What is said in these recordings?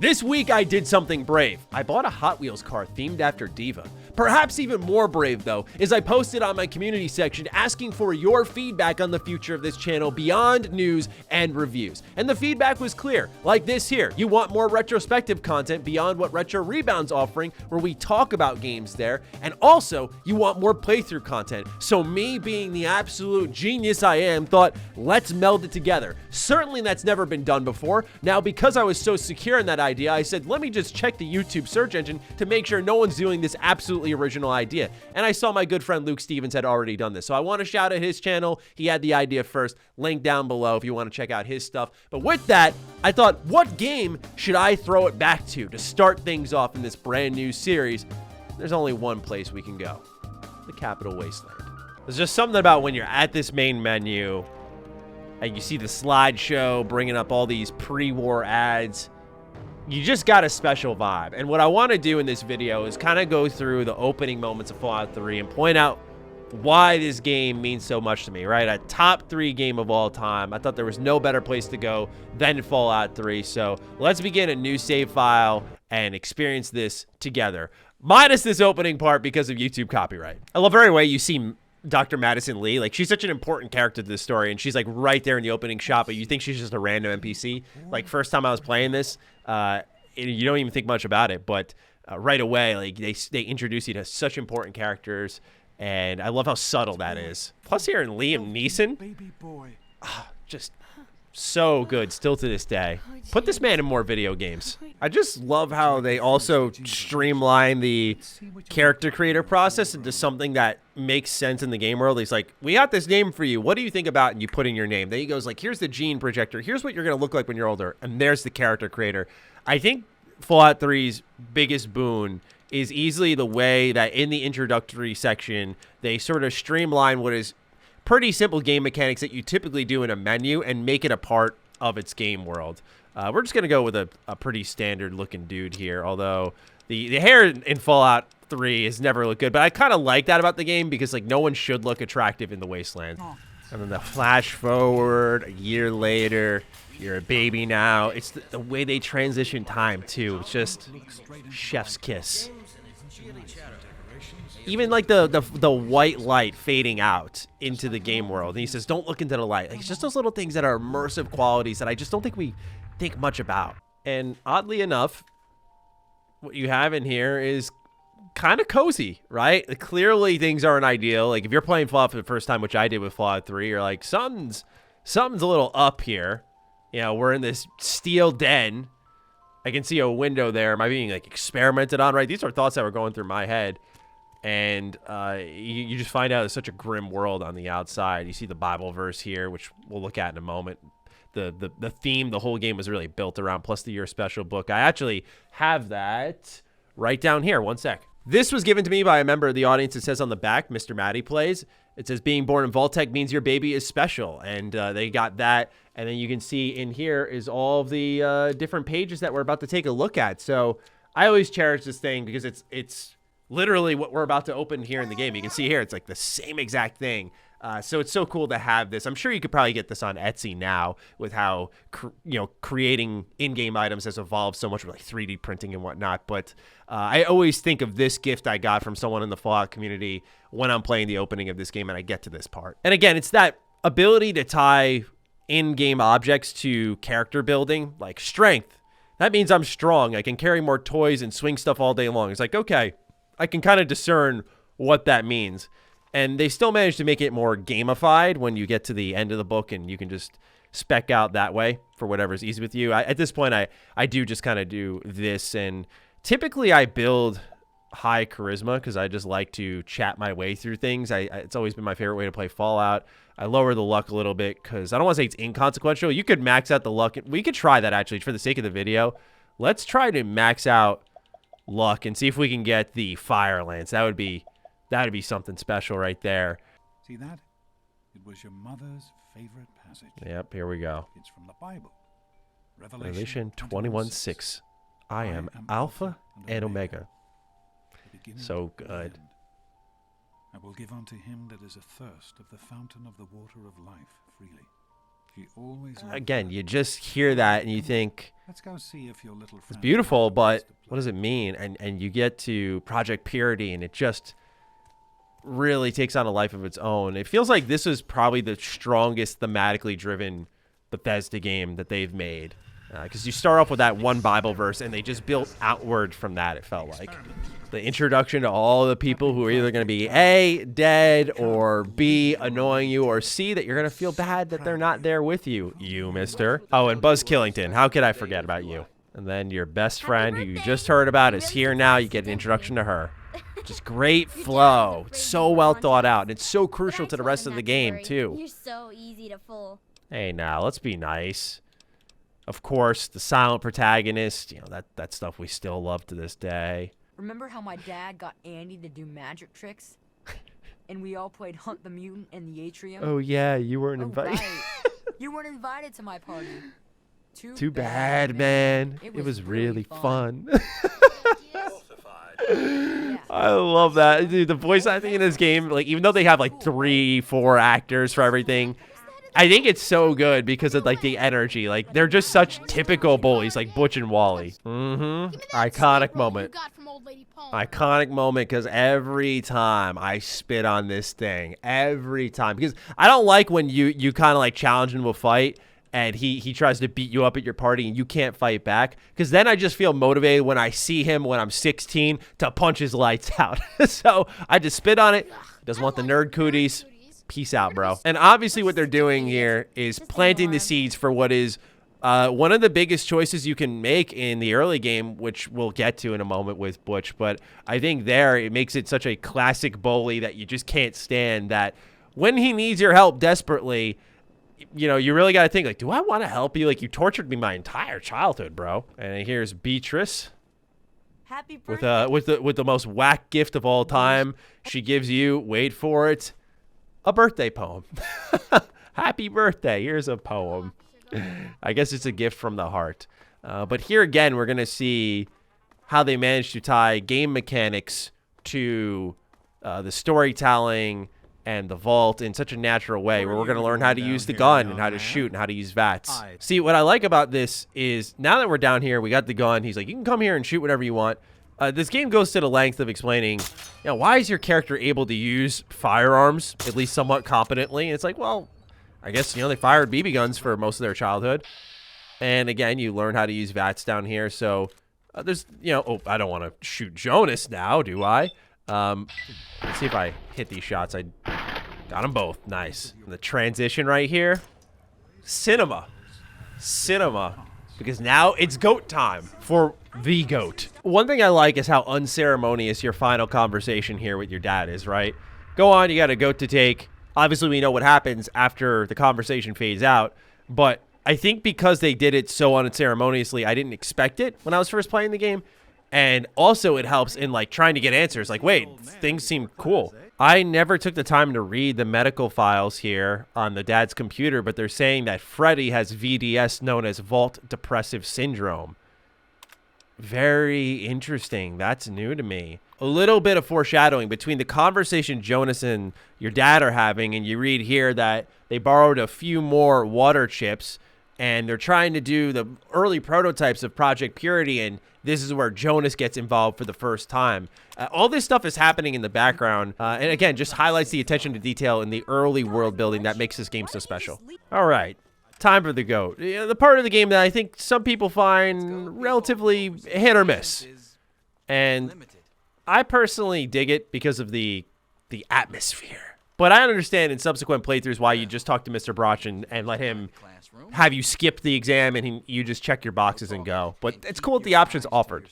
This week I did something brave. I bought a Hot Wheels car themed after Diva. Perhaps even more brave though, is I posted on my community section asking for your feedback on the future of this channel beyond news and reviews. And the feedback was clear, like this here. You want more retrospective content beyond what Retro Rebound's offering, where we talk about games there, and also you want more playthrough content. So me, being the absolute genius I am, thought, let's meld it together. Certainly that's never been done before. Now, because I was so secure in that idea, I said, let me just check the YouTube search engine to make sure no one's doing this absolutely original idea. And I saw my good friend Luke Stevens had already done this. So I want to shout out his channel. He had the idea first. Link down below if you want to check out his stuff. But with that, I thought, what game should I throw it back to start things off in this brand new series? There's only one place we can go. The Capital Wasteland. There's just something about when you're at this main menu and you see the slideshow bringing up all these pre-war ads. You just got a special vibe. And what I want to do in this video is kind of go through the opening moments of Fallout 3 and point out why this game means so much to me, right? A top 3 game of all time. I thought there was no better place to go than Fallout 3. So let's begin a new save file and experience this together. Minus this opening part because of YouTube copyright. I love every way you see Dr. Madison Lee. Like, she's such an important character to the story, and she's like right there in the opening shot, but you think she's just a random NPC. Like, first time I was playing this, you don't even think much about it, but right away, like, they introduce you to such important characters, and I love how subtle that is. Plus, here in Liam Neeson, just so good still to this day. Put this man in more video games. I just love how they also streamline the character creator process into something that makes sense in the game world. He's like, we got this name for you. What do you think about it? And you put in your name. Then he goes like, here's the gene projector. Here's what you're going to look like when you're older. And there's the character creator. I think Fallout 3's biggest boon is easily the way that in the introductory section, they sort of streamline what is pretty simple game mechanics that you typically do in a menu and make it a part of its game world. We're just going to go with a pretty standard looking dude here, although the hair in Fallout 3 has never looked good, but I kind of like that about the game because like no one should look attractive in the wasteland. And then the flash forward a year later, you're a baby now. It's the way they transition time too. It's just chef's kiss. Even like the white light fading out into the game world. And he says, don't look into the light. Like, it's just those little things that are immersive qualities that I just don't think we think much about. And oddly enough, what you have in here is kind of cozy, right? Like, clearly things aren't ideal. Like, if you're playing Fallout for the first time, which I did with Fallout 3, you're like, something's a little up here. You know, we're in this steel den. I can see a window there. Am I being like experimented on, right? These are thoughts that were going through my head. And you just find out it's such a grim world on the outside. You see the Bible verse here, which we'll look at in a moment. The theme, the whole game was really built around, plus the Year Special book. I actually have that right down here. One sec. This was given to me by a member of the audience. It says on the back, MrMattyPlays. It says, being born in Vault-Tec means your baby is special. And they got that. And then you can see in here is all of the different pages that we're about to take a look at. So I always cherish this thing because it's literally what we're about to open here in the game. You can see here, it's like the same exact thing. So it's so cool to have this. I'm sure you could probably get this on Etsy now with how, creating in-game items has evolved so much with like 3D printing and whatnot. But I always think of this gift I got from someone in the Fallout community when I'm playing the opening of this game and I get to this part. And again, it's that ability to tie in-game objects to character building, like strength. That means I'm strong. I can carry more toys and swing stuff all day long. It's like, okay, I can kind of discern what that means. And they still managed to make it more gamified when you get to the end of the book and you can just spec out that way for whatever's easy with you. At this point, I do just kind of do this. And typically I build high charisma because I just like to chat my way through things. It's always been my favorite way to play Fallout. I lower the luck a little bit because I don't want to say it's inconsequential. You could max out the luck. We could try that actually for the sake of the video. Let's try to max out luck and see if we can get the fire lance. That'd be something special right there. See that? It was your mother's favorite passage. Yep, here we go. It's from the Bible. Revelation 21:6. I am Alpha and Omega. So good. I will give unto him that is athirst of the fountain of the water of life freely. She always loved again, her. you just hear that and you think, Let's go see if your little it's friend beautiful, wants but to play. what does it mean? And you get to Project Purity, and it just really takes on a life of its own. It feels like this is probably the strongest thematically driven Bethesda game that they've made. Because you start off with that one Bible verse, and they just built outward from that, it felt like. The introduction to all the people who are either going to be A, dead, or B, annoying you, or C, that you're going to feel bad that they're not there with you, mister. Oh, and Buzz Killington. How could I forget about you? And then your best friend, who you just heard about, is here now. You get an introduction to her. Just great flow. It's so well thought out, and it's so crucial to the rest of the game, too. You're so easy to fool. Hey, now, let's be nice. Of course, the silent protagonist, you know, that stuff we still love to this day. Remember how my dad got Andy to do magic tricks? And we all played Hunt the Mutant in the atrium? Oh, yeah, you weren't Oh, invited. right. You weren't invited to my party. Too bad, man. It was really fun. Yeah. I love that. Dude, the voice acting in this game, like, even though they have like 3-4 actors for everything, I think it's so good because of like the energy. Like, they're just such typical bullies, like Butch and Wally. Iconic moment. Iconic moment, because every time I spit on this thing, every time, because I don't like when you kind of like challenge into a fight and he tries to beat you up at your party and you can't fight back, because then I just feel motivated when I see him when I'm 16 to punch his lights out. So I just spit on it. Doesn't want the nerd cooties. Peace out, bro. And obviously what they're doing here is planting the seeds for what is one of the biggest choices you can make in the early game, which we'll get to in a moment with Butch. But I think there it makes it such a classic bully that you just can't stand, that when he needs your help desperately, you know, you really got to think, like, do I want to help you? Like, you tortured me my entire childhood, bro. And here's Beatrice. Happy birthday. With the most whack gift of all time. She gives you, wait for it, a birthday poem. Happy birthday. Here's a poem. I guess it's a gift from the heart. But here again, we're going to see how they managed to tie game mechanics to the storytelling and the vault in such a natural way, where we're going to learn how to use the gun and how to shoot and how to use VATS. See, what I like about this is now that we're down here, we got the gun. He's like, you can come here and shoot whatever you want. This game goes to the length of explaining, you know, why is your character able to use firearms, at least somewhat competently? And it's like, well, I guess, you know, they fired BB guns for most of their childhood. And again, you learn how to use VATS down here. So there's, you know, oh, I don't want to shoot Jonas now, do I? Let's see if I hit these shots. I got them both. Nice. And the transition right here. Cinema. Because now it's GOAT time for the GOAT. One thing I like is how unceremonious your final conversation here with your dad is, right? Go on, you got a GOAT to take. Obviously, we know what happens after the conversation fades out, but I think because they did it so unceremoniously, I didn't expect it when I was first playing the game. And also it helps in like trying to get answers. Like, wait, things seem cool. I never took the time to read the medical files here on the dad's computer, but they're saying that Freddy has VDS, known as Vault Depressive Syndrome. Very interesting. That's new to me. A little bit of foreshadowing between the conversation Jonas and your dad are having, and you read here that they borrowed a few more water chips, and they're trying to do the early prototypes of Project Purity, and this is where Jonas gets involved for the first time. All this stuff is happening in the background, and again, just highlights the attention to detail in the early world building that makes this game so special. All right, time for the GOAT. The part of the game that I think some people find relatively hit or miss. And I personally dig it because of the atmosphere. But I understand in subsequent playthroughs why you just talk to Mr. Broch and let him have you skip the exam and you just check your boxes and go. But it's cool with the options offered.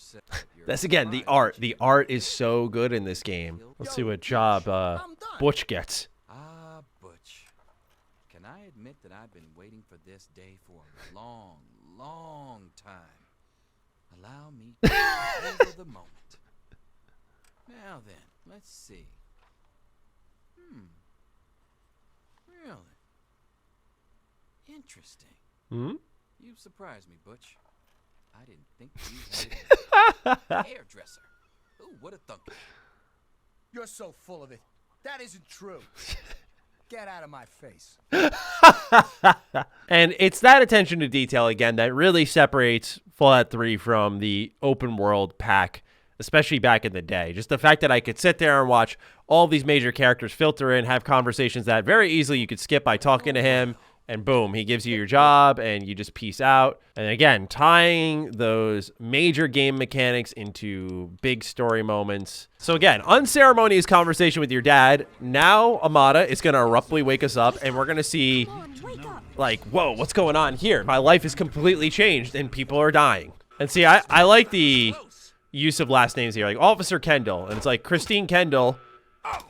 That's, again, the art. The art is so good in this game. Let's see what job Butch gets. Ah, Butch. Can I admit that I've been waiting for this day for a long, long time? Allow me to savor the moment. Now then, let's see. Really? Interesting. You've surprised me, Butch. I didn't think you had a hairdresser. Ooh, what a thunk. You're so full of it. That isn't true. Get out of my face. And it's that attention to detail, again, that really separates Fallout 3 from the open world pack, especially back in the day. Just the fact that I could sit there and watch all these major characters filter in, have conversations that very easily you could skip by talking to him, and boom, he gives you your job, and you just peace out. And again, tying those major game mechanics into big story moments. So again, unceremonious conversation with your dad. Now Amada is going to abruptly wake us up, and we're going to see, like, whoa, what's going on here? My life is completely changed, and people are dying. And see, I like the use of last names here, like Officer Kendall. And it's like Christine Kendall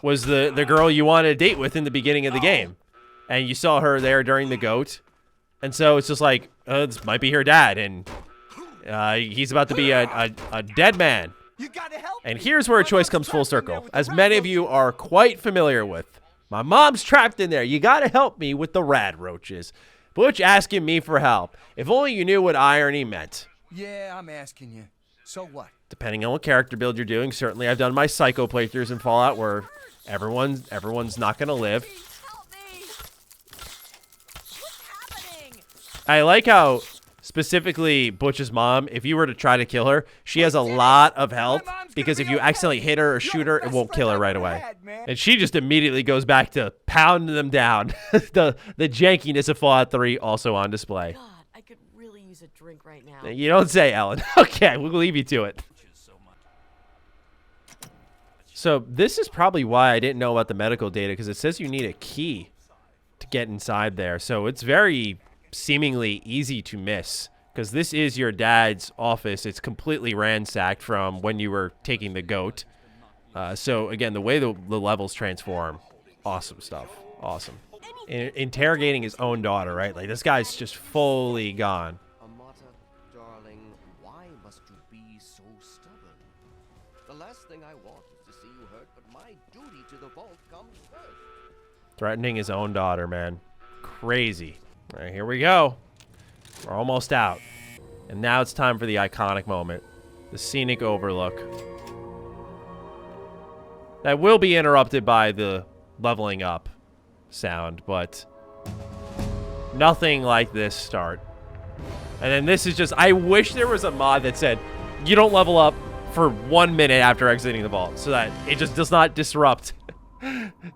was the girl you wanted to date with in the beginning of the game. And you saw her there during the G.O.A.T. And so it's just like, this might be her dad. And he's about to be a dead man. And here's where a choice comes full circle, as many of you are quite familiar with. My mom's trapped in there. You got to help me with the rad roaches. Butch asking me for help. If only you knew what irony meant. Yeah, I'm asking you. So what? Depending on what character build you're doing, certainly I've done my psycho playthroughs in Fallout where everyone's not going to live. I like how specifically Butch's mom, if you were to try to kill her, she has a lot of health because if you accidentally hit her or shoot her, it won't kill her right away. And she just immediately goes back to pounding them down. the jankiness of Fallout 3 also on display. God, I could really use a drink right now. You don't say, Ellen. Okay, we'll leave you to it. So this is probably why I didn't know about the medical data, because it says you need a key to get inside there. So it's very seemingly easy to miss, because this is your dad's office. It's completely ransacked from when you were taking the G.O.A.T. So again, the way the levels transform, awesome stuff. Awesome. Interrogating his own daughter, right? Like, this guy's just fully gone. Amata, darling, why must you be so stubborn? The last thing I want is to see you hurt, but my duty to the vault comes first. Threatening his own daughter, man. Crazy. All right, here we go. We're almost out. And now it's time for the iconic moment. The scenic overlook. That will be interrupted by the leveling up sound, but nothing like this start. And then this is just, I wish there was a mod that said, you don't level up for 1 minute after exiting the vault, so that it just does not disrupt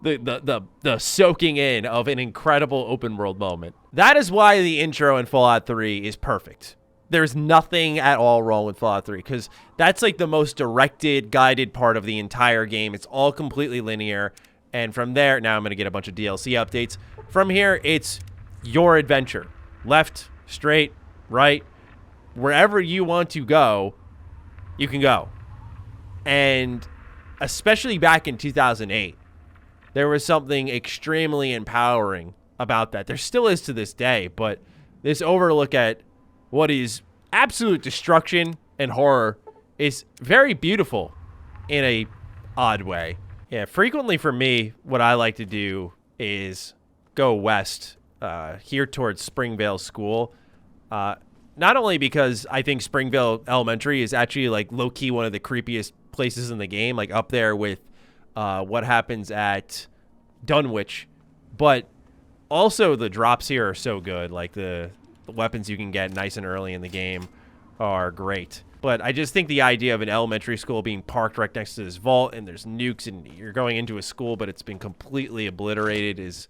the soaking in of an incredible open world moment. That is why the intro in Fallout 3 is perfect. There's nothing at all wrong with Fallout 3, because that's like the most directed, guided part of the entire game. It's all completely linear. And from there, now I'm going to get a bunch of DLC updates. From here, it's your adventure. Left, straight, right, wherever you want to go, you can go. And especially back in 2008, there was something extremely empowering about that. There still is to this day, but this overlook at what is absolute destruction and horror is very beautiful in a odd way. Yeah, frequently for me, what I like to do is go west, here towards Springvale School. Not only because I think Springvale Elementary is actually like low-key one of the creepiest places in the game, like up there with what happens at Dunwich, but also the drops here are so good. Like the weapons you can get nice and early in the game are great. But I just think the idea of an elementary school being parked right next to this vault and there's nukes and you're going into a school but it's been completely obliterated is,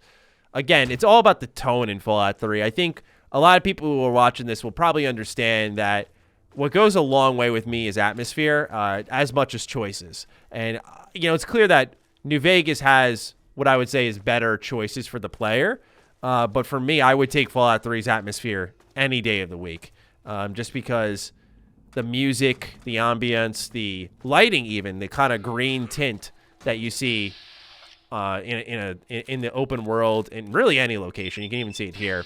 again, it's all about the tone in Fallout 3. I think a lot of people who are watching this will probably understand that what goes a long way with me is atmosphere, as much as choices. And, you know, it's clear that New Vegas has what I would say is better choices for the player. But for me, I would take Fallout 3's atmosphere any day of the week, just because the music, the ambience, the lighting, even the kind of green tint that you see in the open world in really any location. You can even see it here.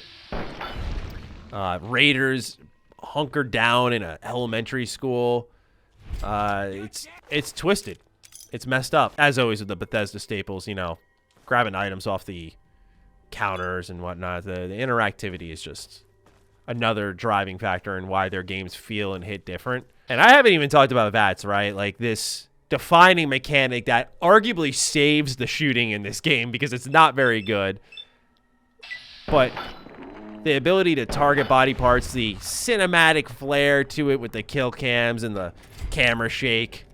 Raiders hunkered down in an elementary school. It's twisted. It's messed up. As always with the Bethesda staples, you know, grabbing items off the counters and whatnot. The interactivity is just another driving factor in why their games feel and hit different. And I haven't even talked about VATS, right? Like this defining mechanic that arguably saves the shooting in this game because it's not very good. But the ability to target body parts, the cinematic flair to it with the kill cams and the camera shake,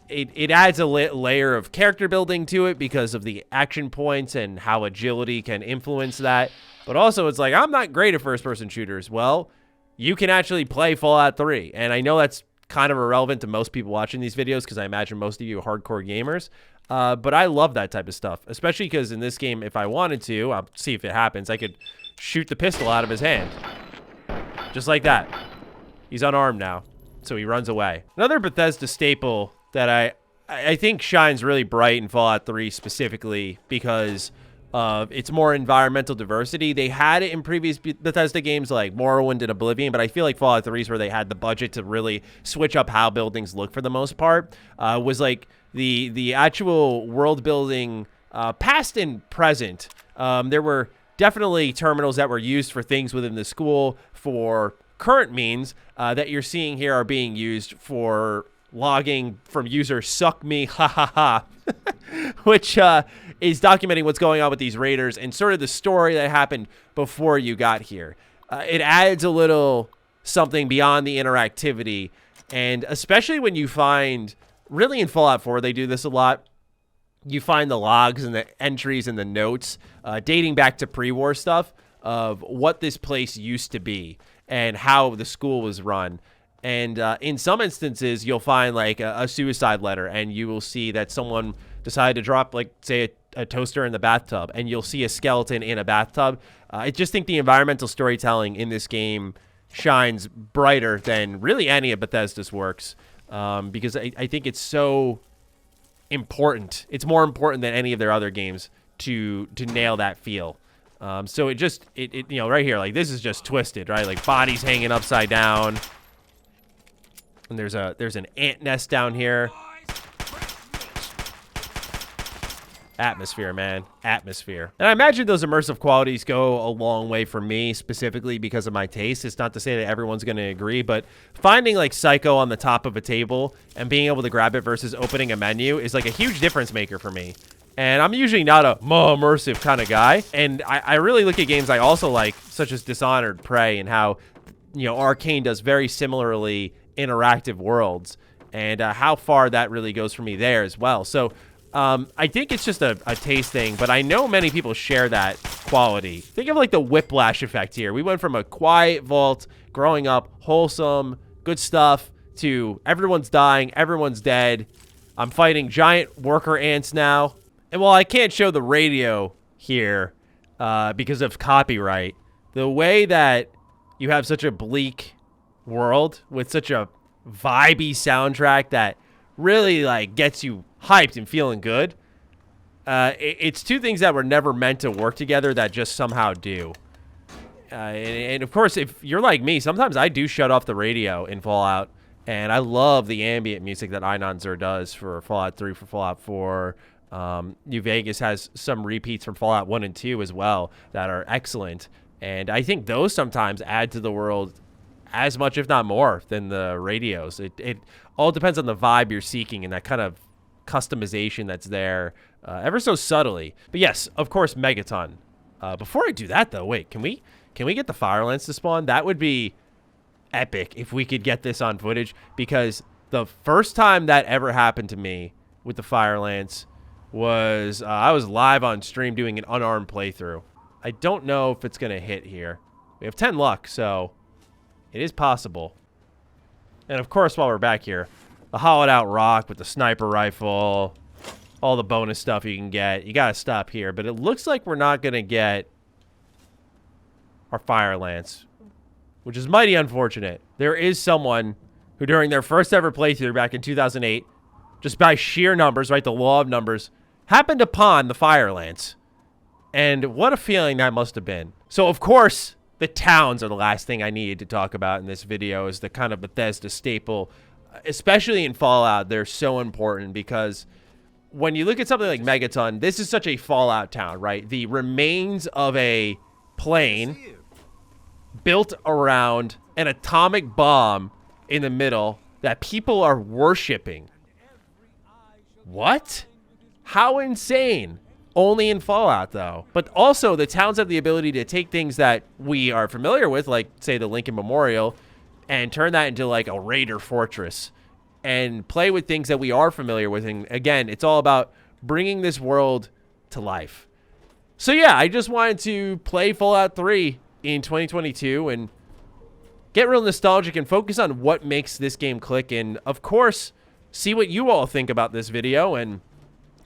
it adds a layer of character building to it because of the action points and how agility can influence that. But also, it's like, I'm not great at first-person shooters. Well, you can actually play Fallout 3. And I know that's kind of irrelevant to most people watching these videos because I imagine most of you are hardcore gamers. But I love that type of stuff, especially because in this game, if I wanted to, I'll see if it happens, I could shoot the pistol out of his hand. Just like that. He's unarmed now, so he runs away. Another Bethesda staple that I think shines really bright in Fallout 3 specifically because of its more environmental diversity. They had it in previous Bethesda games like Morrowind and Oblivion, but I feel like Fallout 3 is where they had the budget to really switch up how buildings look for the most part. Was like the actual world building, past and present. There were definitely terminals that were used for things within the school for current means that you're seeing here are being used for logging from user suck me ha ha ha which is documenting what's going on with these raiders and sort of the story that happened before you got here. It adds a little something beyond the interactivity, and especially when you find, really in Fallout 4 they do this a lot, you find the logs and the entries and the notes dating back to pre-war stuff of what this place used to be and how the school was run. And in some instances, you'll find like a suicide letter, and you will see that someone decided to drop, like, say, a toaster in the bathtub, and you'll see a skeleton in a bathtub. I just think the environmental storytelling in this game shines brighter than really any of Bethesda's works because I think it's so important. It's more important than any of their other games to nail that feel. So it you know, right here, like, this is just twisted, right? Like, bodies hanging upside down. And there's an ant nest down here. Atmosphere, man. Atmosphere. And I imagine those immersive qualities go a long way for me, specifically because of my taste. It's not to say that everyone's going to agree, but finding, like, Psycho on the top of a table and being able to grab it versus opening a menu is, like, a huge difference maker for me. And I'm usually not a more immersive kind of guy. And I really look at games I also like, such as Dishonored, Prey, and how, you know, Arcane does very similarly interactive worlds, and how far that really goes for me there as well. So I think it's just a taste thing, but I know many people share that quality. Think of like the whiplash effect here. We went from a quiet vault, growing up, wholesome, good stuff, to everyone's dying, everyone's dead. I'm fighting giant worker ants now. And while I can't show the radio here because of copyright, the way that you have such a bleak world with such a vibey soundtrack that really, like, gets you hyped and feeling good, it's two things that were never meant to work together that just somehow do. And of course, if you're like me, sometimes I do shut off the radio in Fallout, and I love the ambient music that Einanzer does for Fallout 3, for Fallout 4. New Vegas has some repeats from Fallout 1 and 2 as well that are excellent, and I think those sometimes add to the world as much, if not more, than the radios. It all depends on the vibe you're seeking and that kind of customization that's there, ever so subtly. But yes, of course, Megaton. Before I do that, though, wait, can we get the fire lance to spawn? That would be epic if we could get this on footage, because the first time that ever happened to me with the fire lance was I was live on stream doing an unarmed playthrough. I don't know if it's gonna hit here. We have 10 luck, so it is possible. And of course, while we're back here, the hollowed out rock with the sniper rifle, all the bonus stuff you can get. You gotta stop here, but it looks like we're not gonna get our fire lance, which is mighty unfortunate. There is someone who, during their first ever playthrough back in 2008, just by sheer numbers, right, the law of numbers, happened upon the fire lance. And what a feeling that must have been. So, of course, the towns are the last thing I needed to talk about in this video, is the kind of Bethesda staple. Especially in Fallout, they're so important because when you look at something like Megaton, this is such a Fallout town, right? The remains of a plane built around an atomic bomb in the middle that people are worshiping. What? How insane. Only in Fallout, though. But also, the towns have the ability to take things that we are familiar with, like, say, the Lincoln Memorial, and turn that into, like, a raider fortress and play with things that we are familiar with. And, again, it's all about bringing this world to life. So, yeah, I just wanted to play Fallout 3 in 2022 and get real nostalgic and focus on what makes this game click. And, of course, see what you all think about this video and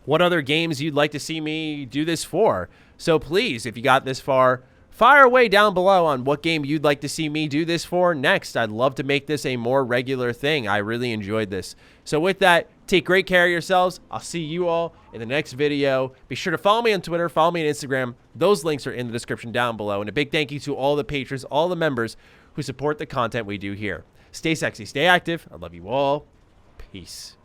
what other games you'd like to see me do this for. So please, if you got this far, fire away down below on what game you'd like to see me do this for next. I'd love to make this a more regular thing. I really enjoyed this. So with that, take great care of yourselves. I'll see you all in the next video. Be sure to follow me on Twitter, follow me on Instagram. Those links are in the description down below. And a big thank you to all the patrons, all the members who support the content we do here. Stay sexy, stay active. I love you all. Peace.